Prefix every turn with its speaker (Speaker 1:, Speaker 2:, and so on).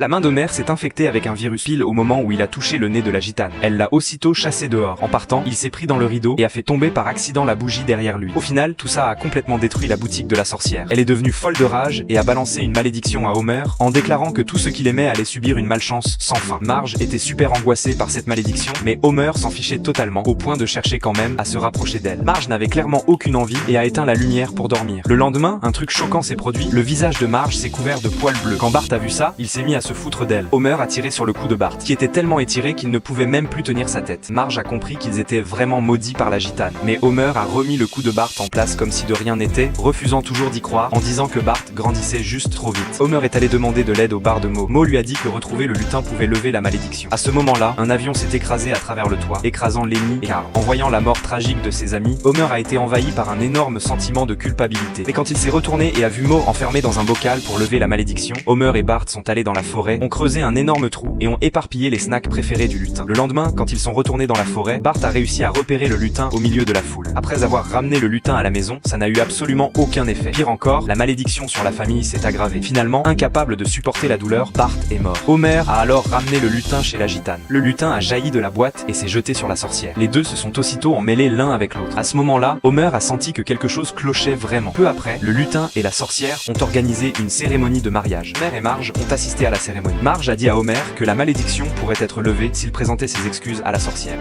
Speaker 1: La main d'Homer s'est infectée avec un virus pile au moment où il a touché le nez de la gitane. Elle l'a aussitôt chassé dehors. En partant, il s'est pris dans le rideau et a fait tomber par accident la bougie derrière lui. Au final, tout ça a complètement détruit la boutique de la sorcière. Elle est devenue folle de rage et a balancé une malédiction à Homer en déclarant que tout ce qu'il aimait allait subir une malchance sans fin. Marge était super angoissée par cette malédiction, mais Homer s'en fichait totalement, au point de chercher quand même à se rapprocher d'elle. Marge n'avait clairement aucune envie et a éteint la lumière pour dormir. Le lendemain, un truc choquant s'est produit. Le visage de Marge s'est couvert de poils bleus. Quand Bart a vu ça, il s'est mis à se foutre d'elle. Homer a tiré sur le cou de Bart, qui était tellement étiré qu'il ne pouvait même plus tenir sa tête. Marge a compris qu'ils étaient vraiment maudits par la gitane. Mais Homer a remis le cou de Bart en place comme si de rien n'était, refusant toujours d'y croire, en disant que Bart grandissait juste trop vite. Homer est allé demander de l'aide au bar de Moe. Moe lui a dit que retrouver le lutin pouvait lever la malédiction. À ce moment-là, un avion s'est écrasé à travers le toit, écrasant Lenny et Carl. En voyant la mort tragique de ses amis, Homer a été envahi par un énorme sentiment de culpabilité. Mais quand il s'est retourné et a vu Moe enfermé dans un bocal pour lever la malédiction, Homer et Bart sont allés dans la forêt, ont creusé un énorme trou et ont éparpillé les snacks préférés du lutin. Le lendemain, quand ils sont retournés dans la forêt, Bart a réussi à repérer le lutin au milieu de la foule. Après avoir ramené le lutin à la maison, ça n'a eu absolument aucun effet. Pire encore, la malédiction sur la famille s'est aggravée. Finalement, incapable de supporter la douleur, Bart est mort. Homer a alors ramené le lutin chez la gitane. Le lutin a jailli de la boîte et s'est jeté sur la sorcière. Les deux se sont aussitôt emmêlés l'un avec l'autre. À ce moment-là, Homer a senti que quelque chose clochait vraiment. Peu après, le lutin et la sorcière ont organisé une cérémonie de mariage. Homer et Marge ont assisté à la cérémonie. Marge a dit à Homer que la malédiction pourrait être levée s'il présentait ses excuses à la sorcière.